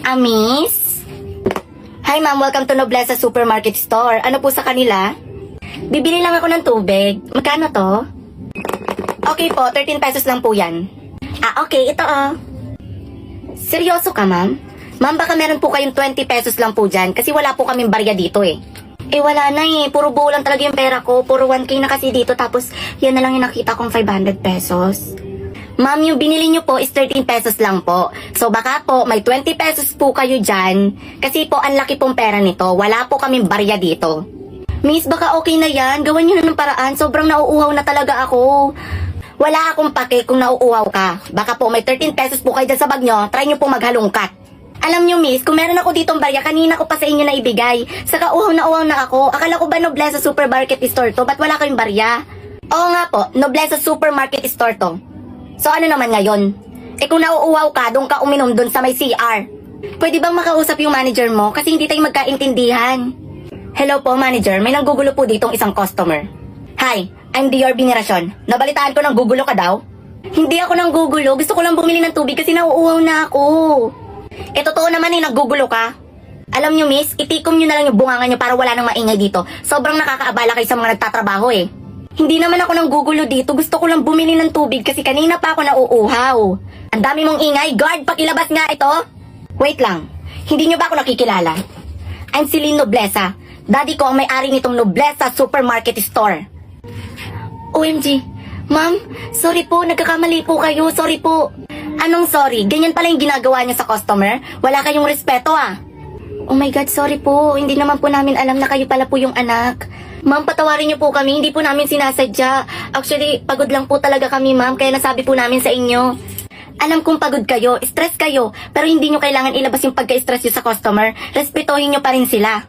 Miss? Hi ma'am, welcome to Noblesa Supermarket Store. Ano po sa kanila? Bibili lang ako ng tubig. Magkano to? Okay po, 13 pesos lang po yan. Okay, ito Seryoso ka ma'am? Ma'am, baka meron po kayong 20 pesos lang po dyan kasi wala po kaming barya dito eh. Wala na puro buo lang talaga yung pera ko. Puro 1K na kasi dito tapos yan na lang yung nakita kong 500 pesos. Ma'am, yung binili nyo po is 13 pesos lang po. So baka po may 20 pesos po kayo dyan. Kasi po ang laki pong pera nito. Wala po kaming barya dito. Miss, baka okay na yan. Gawan nyo na ng paraan. Sobrang nauuhaw na talaga ako. Wala akong pake kung nauuhaw ka. Baka po may 13 pesos po kayo dyan sa bag nyo. Try nyo po maghalongkat. Alam nyo miss, kung meron ako ditong barya, kanina ko pa sa inyo na ibigay. Saka uhaw na ako. Akala ko ba Noblesa Supermarket Store to? Ba't wala kayong barya? Oo nga po, Noblesa Supermarket Store to. So ano naman ngayon? Kung nauuhaw ka, doon ka uminom doon sa may CR. Pwede bang makausap yung manager mo? Kasi hindi tayo magkaintindihan. Hello po manager, may nanggugulo po ditong isang customer. Hi, I'm Dior Binirasyon. Nabalitaan ko nang gugulo ka daw? Hindi ako nang gugulo, gusto ko lang bumili ng tubig kasi nauuhaw na ako. Totoo naman naggugulo ka. Alam nyo miss, itikom nyo na lang yung bunganga nyo para wala nang maingay dito. Sobrang nakakaabala kayo sa mga nagtatrabaho Hindi naman ako nang gugulo dito, gusto ko lang bumili ng tubig kasi kanina pa ako nauuhaw. Ang dami mong ingay, guard, pakilabas nga ito. Wait lang, hindi nyo ba ako nakikilala? I'm Celine Noblesa. Daddy ko ang may-ari nitong Noblesa Supermarket Store. OMG, ma'am, sorry po, nagkakamali po kayo, sorry po. Anong sorry? Ganyan pala yung ginagawa niyo sa customer? Wala kayong respeto Oh my God, sorry po. Hindi naman po namin alam na kayo pala po yung anak. Ma'am, patawarin niyo po kami. Hindi po namin sinasadya. Actually, pagod lang po talaga kami, ma'am. Kaya nasabi po namin sa inyo. Alam kong pagod kayo, stress kayo. Pero hindi niyo kailangan ilabas yung pagka-stress niyo sa customer. Respetuhin niyo pa rin sila.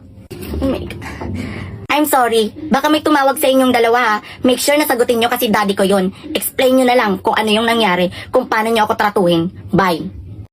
Oh my God. I'm sorry. Baka may tumawag sa inyong dalawa Make sure na sagutin nyo kasi daddy ko yon. Explain nyo na lang kung ano yung nangyari, kung paano nyo ako tratuhin. Bye.